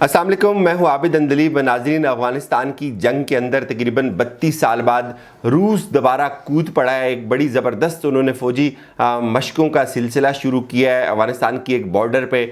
अस्सलाम वालेकुम, मैं हूं आबिद अंदलीब। नाज़रीन, अफ़गानिस्तान की जंग के अंदर तकरीबन 32 साल बाद रूस दोबारा कूद पड़ा है। एक बड़ी ज़बरदस्त उन्होंने फ़ौजी मशकों का सिलसिला शुरू किया है अफ़गानिस्तान की एक बॉर्डर पे।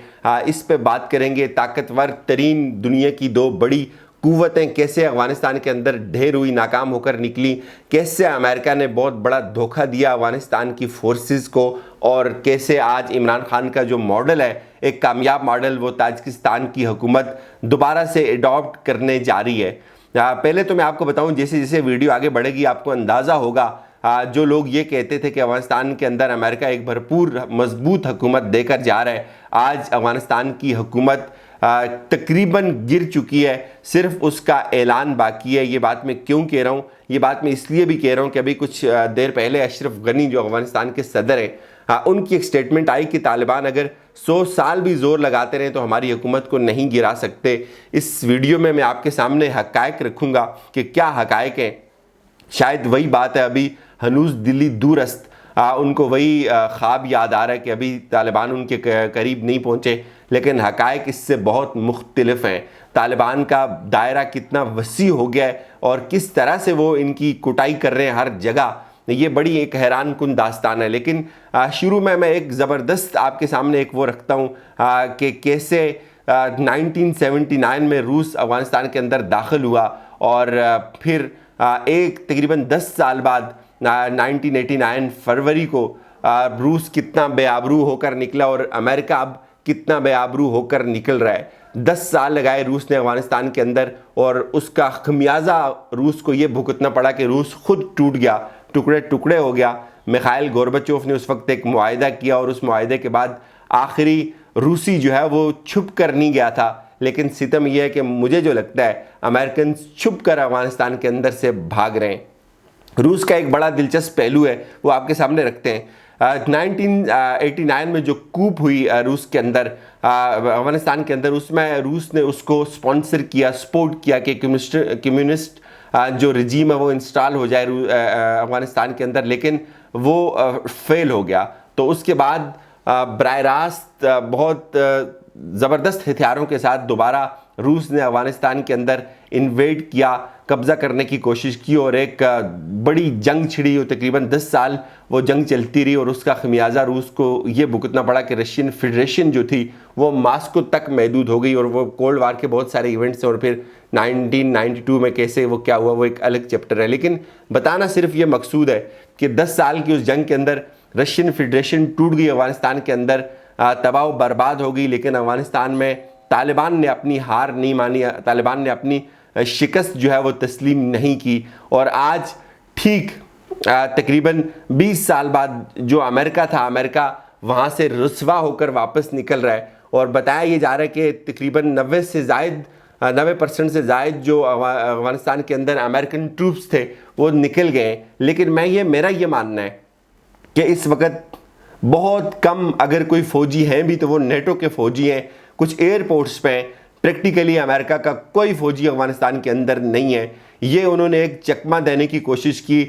इस पे बात करेंगे। ताकतवर तरीन दुनिया की दो बड़ी कुव्वतें कैसे अफ़गानिस्तान के अंदर ढेर हुई, नाकाम होकर निकली, कैसे अमेरिका ने बहुत बड़ा धोखा दिया अफ़गानिस्तान की फोर्सेस को, और कैसे आज इमरान खान का जो मॉडल है, एक कामयाब मॉडल, वो ताजिकिस्तान की हुकूमत दोबारा से एडॉप्ट करने जा रही है। पहले तो मैं आपको बताऊं, जैसे जैसे वीडियो आगे बढ़ेगी आपको अंदाज़ा होगा, जो लोग ये कहते थे कि अफ़गानिस्तान के अंदर अमेरिका एक भरपूर मजबूत हुकूमत देकर जा रहा है, आज अफ़गानिस्तान की हुकूमत तकरीबन गिर चुकी है। सिर्फ उसका ऐलान बाकी है। ये बात मैं क्यों कह रहा हूँ? ये बात मैं इसलिए भी कह रहा हूँ कि अभी कुछ देर पहले अशरफ गनी जो अफ़गानिस्तान के सदर हैं, उनकी एक स्टेटमेंट आई कि तालिबान अगर 100 साल भी जोर लगाते रहें तो हमारी हुकूमत को नहीं गिरा सकते। इस वीडियो में मैं आपके सामने हक़ाइक़ रखूँगा कि क्या हक़ाइक़ हैं। शायद वही बात है, अभी हनूज दिल्ली दूरस्त, उनको वही ख्वाब याद आ रहा है कि अभी तालिबान उनके करीब नहीं पहुँचे, लेकिन हक़ाइक़ इससे बहुत मुख्तलिफ हैं। तालिबान का दायरा कितना वसी हो गया है और किस तरह से वो इनकी कुटाई कर रहे हैं हर जगह, ये बड़ी एक हैरान कुन दास्तान है। लेकिन शुरू में मैं एक ज़बरदस्त आपके सामने एक वो रखता हूँ कि कैसे 1979 में रूस अफ़गानिस्तान के अंदर दाखिल हुआ और फिर एक तकरीबन 10 साल बाद 1989 फरवरी को रूस कितना बेआबरू होकर निकला और अमेरिका अब कितना बेआबरू होकर निकल रहा है। 10 साल लगाए रूस ने अफ़गानिस्तान के अंदर, और उसका खमियाजा रूस को ये भुगतना पड़ा कि रूस खुद टूट गया, टुकड़े टुकड़े हो गया। मिखाइल गोर्बाचोव ने उस वक्त एक मुआहदा किया और उस मुआहदे के बाद आखिरी रूसी जो है वो छुप कर नहीं गया था। लेकिन सितम यह है कि मुझे जो लगता है अमेरिकन छुप कर अफ़गानिस्तान के अंदर से भाग रहे हैं। रूस का एक बड़ा दिलचस्प पहलू है, वो आपके सामने रखते हैं। 1989 में जो कूप हुई रूस के अंदर, अफ़गानिस्तान के अंदर, उसमें रूस ने उसको स्पॉन्सर किया, सपोर्ट किया कि कम्युनिस्ट जो रजीम है वो इंस्टॉल हो जाए अफ़गानिस्तान के अंदर, लेकिन वो फेल हो गया। तो उसके बाद बराह रास्त बहुत ज़बरदस्त हथियारों के साथ दोबारा रूस ने अफ़गानिस्तान के अंदर इन्वेड किया, कब्ज़ा करने की कोशिश की और एक बड़ी जंग छिड़ी और तकरीबन 10 साल वो जंग चलती रही। और उसका खमियाजा रूस को ये भुगतना पड़ा कि रशियन फेडरेशन जो थी वो मास्को तक महदूद हो गई, और वो कोल्ड वार के बहुत सारे इवेंट्स हैं, और फिर 1992 में कैसे वो क्या हुआ वो एक अलग चैप्टर है। लेकिन बताना सिर्फ ये मकसूद है कि 10 साल की उस जंग के अंदर रशियन फेडरेशन टूट गई, अफ़गानिस्तान के अंदर तबाह बर्बाद हो गई। लेकिन अफ़गानिस्तान में तालिबान ने अपनी हार नहीं मानी, तालिबान ने अपनी शिकस्त जो है वो तस्लीम नहीं की, और आज ठीक तकरीबन 20 साल बाद जो अमेरिका था, अमेरिका वहाँ से रुस्वा होकर वापस निकल रहा है। और बताया ये जा रहा है कि तकरीबन 90% से ज़ायद जो अफ़गानिस्तान के अंदर अमेरिकन ट्रूप्स थे वो निकल गए। लेकिन मेरा ये मानना है कि इस वक्त बहुत कम, अगर कोई फ़ौजी हैं भी तो वो नेटो के फ़ौजी हैं, कुछ एयरपोर्ट्स पे। प्रैक्टिकली अमेरिका का कोई फ़ौजी अफ़गानिस्तान के अंदर नहीं है। ये उन्होंने एक चकमा देने की कोशिश की,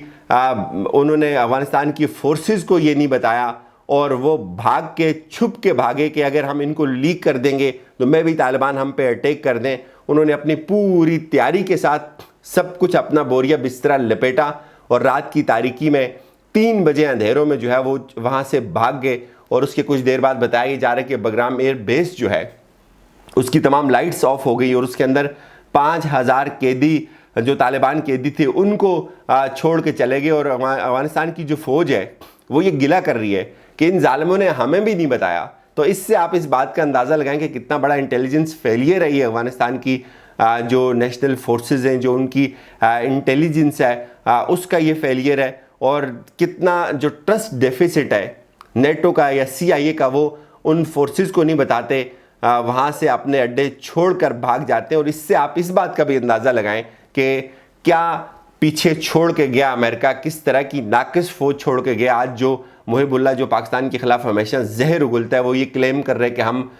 उन्होंने अफ़गानिस्तान की फ़ोर्सेस को ये नहीं बताया, और वो भाग के छुप के भागे कि अगर हम इनको लीक कर देंगे तो मैं भी तालिबान हम पे अटैक कर दें। उन्होंने अपनी पूरी तैयारी के साथ सब कुछ अपना बोरिया बिस्तरा लपेटा और रात की तारीकी में 3 बजे अंधेरों में जो है वो वहाँ से भाग गए। और उसके कुछ देर बाद बताया जा रहा है कि बगराम एयर बेस जो है उसकी तमाम लाइट्स ऑफ हो गई, और उसके अंदर 5000 कैदी जो तालिबान कैदी थे उनको छोड़ के चले गए। और अफ़गानिस्तान की जो फ़ौज है वो ये गिला कर रही है कि इन जालिमों ने हमें भी नहीं बताया। तो इससे आप इस बात का अंदाज़ा लगाएं कि कितना बड़ा इंटेलिजेंस फेलियर है ये अफ़गानिस्तान की जो नेशनल फोर्सेस हैं, जो उनकी इंटेलिजेंस है उसका ये फेलियर है, और कितना जो ट्रस्ट डेफिसिट है नेटो का या CIA का, वो उन फोर्सेस को नहीं बताते, वहाँ से अपने अड्डे छोड़कर भाग जाते हैं। और इससे आप इस बात का भी अंदाज़ा लगाएं कि क्या पीछे छोड़ के गया अमेरिका, किस तरह की नाकिस फ़ौज छोड़ के गया। आज जो मुहिबुल्लाह जो पाकिस्तान के ख़िलाफ़ हमेशा जहर उगलता है, वो ये क्लेम कर रहे हैं कि हम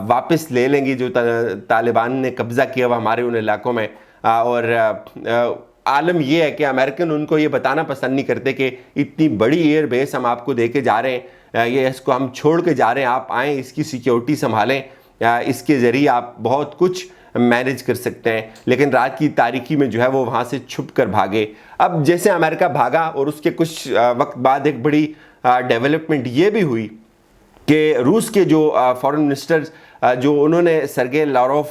वापस ले लेंगे जो तालिबान ने कब्ज़ा किया हुआ हमारे उन इलाकों में। और आलम यह है कि अमेरिकन उनको ये बताना पसंद नहीं करते कि इतनी बड़ी एयर बेस हम आपको दे के जा रहे हैं, ये इसको हम छोड़ के जा रहे हैं, आप आएँ इसकी सिक्योरिटी संभालें। इसके ज़रिए आप बहुत कुछ मैनेज कर सकते हैं, लेकिन रात की तारीकी में जो है वो वहाँ से छुप कर भागे। अब जैसे अमेरिका भागा और उसके कुछ वक्त बाद एक बड़ी डेवलपमेंट ये भी हुई कि रूस के जो फॉरेन मिनिस्टर जो उन्होंने सर्गे लारोव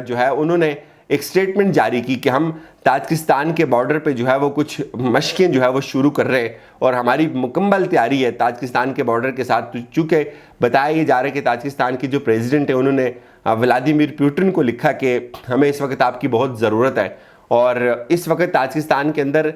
जो है उन्होंने एक स्टेटमेंट जारी की कि हम ताजिकिस्तान के बॉर्डर पे जो है वो कुछ मशकें जो है वो शुरू कर रहे हैं और हमारी मुकम्मल तैयारी है ताजिकिस्तान के बॉर्डर के साथ। चूँकि बताया ये जा रहा है कि ताजिकिस्तान के जो प्रेसिडेंट है उन्होंने व्लादिमीर पुतिन को लिखा कि हमें इस वक्त आपकी बहुत ज़रूरत है, और इस वक्त ताजिकिस्तान के अंदर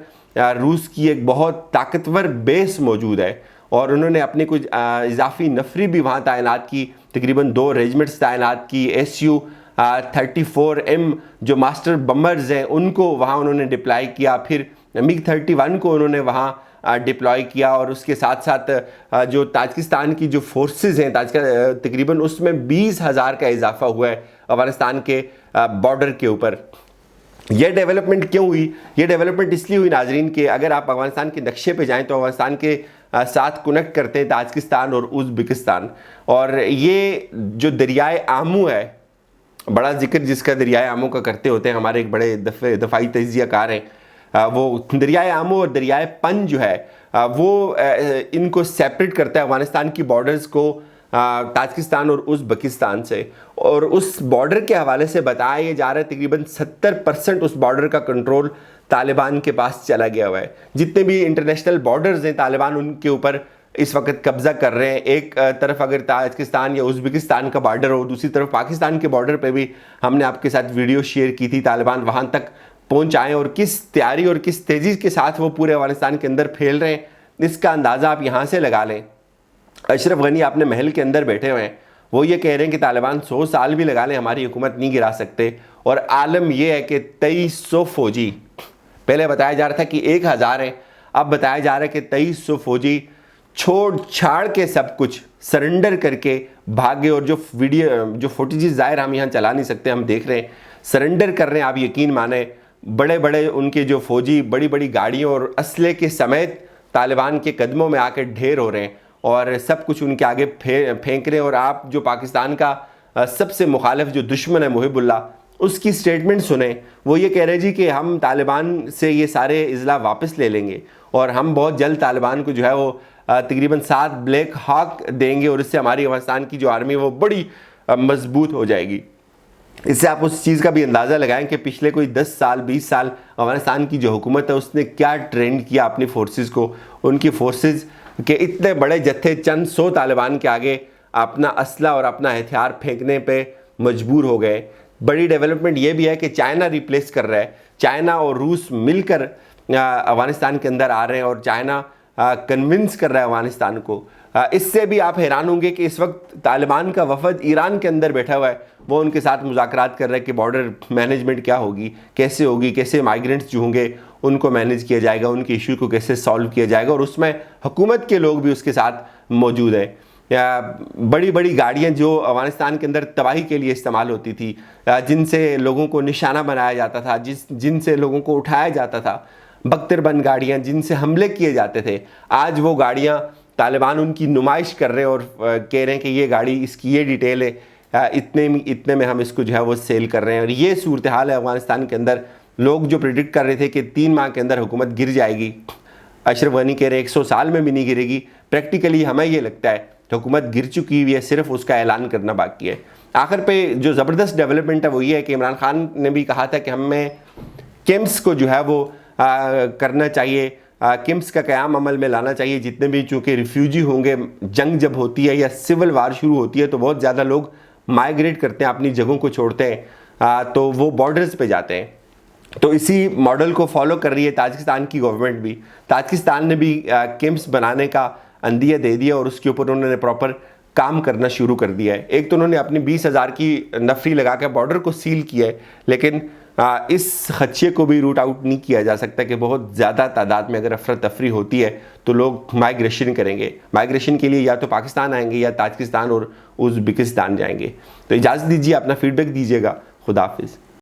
रूस की एक बहुत ताकतवर बेस मौजूद है और उन्होंने अपनी कुछ इजाफी नफरी भी वहाँ तैनात की, तकरीबन 2 रेजिमेंट्स तैनात की। Su-34M जो मास्टर बम्बर्स हैं उनको वहाँ उन्होंने डिप्लॉय किया, फिर MiG-31 को उन्होंने वहाँ डिप्लॉय किया, और उसके साथ साथ जो ताजिकिस्तान की जो फोर्सेस हैं तकरीबन उसमें 20,000 का इजाफा हुआ है अफगानिस्तान के बॉर्डर के ऊपर। यह डेवलपमेंट क्यों हुई? ये डेवलपमेंट इसलिए हुई नाजरीन कि अगर आप अफगानिस्तान के नक्शे पे जाएं तो अफगानिस्तान के साथ कनेक्ट करते हैं ताजिकिस्तान और उज़्बेकिस्तान, और ये जो दरियाए आमू है, बड़ा जिक्र जिसका दरियाए आमू का करते होते हैं हमारे एक बड़े दफ़ाई तजियाकार हैं, वो दरियाए आमू और दरियाए पंज जो है वो इनको सेपरेट करता है अफगानिस्तान की बॉर्डर्स को ताजिकिस्तान और उज़्बेकिस्तान से। और उस बॉर्डर के हवाले से बताया ये जा रहा है तकरीबन 70% उस बॉर्डर का कंट्रोल तालिबान के पास चला गया हुआ है। जितने भी इंटरनेशनल बॉर्डर्स हैं तालिबान उनके ऊपर इस वक्त कब्जा कर रहे हैं। एक तरफ अगर ताजिकिस्तान या उज़्बेकिस्तान का बॉर्डर हो, दूसरी तरफ पाकिस्तान के बॉर्डर पे भी हमने आपके साथ वीडियो शेयर की थी, तालिबान वहाँ तक पहुँच आए और किस तैयारी और किस तेज़ी के साथ वो पूरे अफगानिस्तान के अंदर फैल रहे हैं, इसका अंदाज़ा आप यहाँ से लगा लें। अशरफ गनी अपने महल के अंदर बैठे हुए हैं, वो ये कह रहे हैं कि तालिबान 100 साल भी लगा लें हमारी हुकूमत नहीं गिरा सकते, और आलम यह है कि 2300 फौजी, पहले बताया जा रहा था कि 1000 है, अब बताया जा रहा है कि 2300 फौजी छोड़ छाड़ के सब कुछ सरेंडर करके भागे। और जो वीडियो जो फुटेज ज़ाहिर हम यहाँ चला नहीं सकते, हम देख रहे हैं सरेंडर कर रहे हैं। आप यकीन माने बड़े बड़े उनके जो फौजी बड़ी बड़ी गाड़ियों और असले के समेत तालिबान के कदमों में आकर ढेर हो रहे हैं और सब कुछ उनके आगे फेंक रहे हैं। और आप जो पाकिस्तान का सबसे मुखालिफ जो दुश्मन है मुहिबुल्लाह, उसकी स्टेटमेंट सुने, वो ये कह रहे जी कि हम तालिबान से ये सारे अज़ला वापस ले लेंगे और हम बहुत जल्द तालिबान को जो है वो तकरीबन 7 ब्लैक हॉक देंगे और इससे हमारी अफगानिस्तान की जो आर्मी है वो बड़ी मजबूत हो जाएगी। इससे आप उस चीज़ का भी अंदाज़ा लगाएं कि पिछले कोई 10 साल 20 साल अफगानिस्तान की जो हुकूमत है उसने क्या ट्रेंड किया अपनी फोर्सेस को। उनकी फोर्सेस के इतने बड़े जत्थे चंद 100 तालिबान के आगे अपना असला और अपना हथियार फेंकने पे मजबूर हो गए। बड़ी डेवलपमेंट ये भी है कि चाइना रिप्लेस कर रहा है, चाइना और रूस मिलकर अफगानिस्तान के अंदर आ रहे हैं और चाइना कन्विंस कर रहा है अफगानिस्तान को। इससे भी आप हैरान होंगे कि इस वक्त तालिबान का वफद ईरान के अंदर बैठा हुआ है, वो उनके साथ मुज़ाकरात कर रहा है कि बॉर्डर मैनेजमेंट क्या होगी, कैसे होगी, कैसे माइग्रेंट्स जो होंगे उनको मैनेज किया जाएगा, उनके इशू को कैसे सॉल्व किया जाएगा। और उसमें हुकूमत के लोग भी उसके साथ मौजूद हैं। बड़ी बड़ी गाड़ियाँ जो अफगानिस्तान के अंदर तबाही के लिए इस्तेमाल होती थी, जिनसे लोगों को निशाना बनाया जाता था, जिनसे लोगों को उठाया जाता था, बख्तरबंद गाड़ियाँ जिनसे हमले किए जाते थे, आज वो गाड़ियाँ तालिबान उनकी नुमाइश कर रहे हैं और कह रहे हैं कि ये गाड़ी इसकी ये डिटेल है, इतने में हम इसको जो है वो सेल कर रहे हैं। और ये सूरत हाल है अफगानिस्तान के अंदर। लोग जो प्रिडिक्ट कर रहे थे कि 3 माह के अंदर हुकूमत गिर जाएगी, अशरफ गनी कह रहे 100 साल में भी नहीं गिरेगी। प्रैक्टिकली हमें ये लगता है हुकूमत गिर चुकी हुई है, सिर्फ उसका ऐलान करना बाकी है। आखिर पे जो ज़बरदस्त डेवलपमेंट है वो ये है कि इमरान खान ने भी कहा था कि हमें कैंप्स को जो है वो करना चाहिए, कैंप्स का क़याम अमल में लाना चाहिए। जितने भी चूँकि रिफ्यूजी होंगे, जंग जब होती है या सिविल वार शुरू होती है तो बहुत ज़्यादा लोग माइग्रेट करते हैं, अपनी जगहों को छोड़ते हैं, तो वो बॉर्डर्स पे जाते हैं। तो इसी मॉडल को फॉलो कर रही है ताजिकिस्तान की गवर्नमेंट भी। ताजिकिस्तान ने भी कैंप्स बनाने का अंदिया दे दिया और उसके ऊपर उन्होंने प्रॉपर काम करना शुरू कर दिया है। एक तो उन्होंने अपनी 20,000 की नफरी लगा कर बॉर्डर को सील किया है, लेकिन इस खदशे को भी रूट आउट नहीं किया जा सकता कि बहुत ज़्यादा तादाद में अगर अफरा तफरी होती है तो लोग माइग्रेशन करेंगे। माइग्रेशन के लिए या तो पाकिस्तान आएंगे या ताजिकिस्तान और उज़्बेकिस्तान जाएंगे। तो इजाज़त दीजिए, अपना फीडबैक दीजिएगा। खुदा हाफिज़।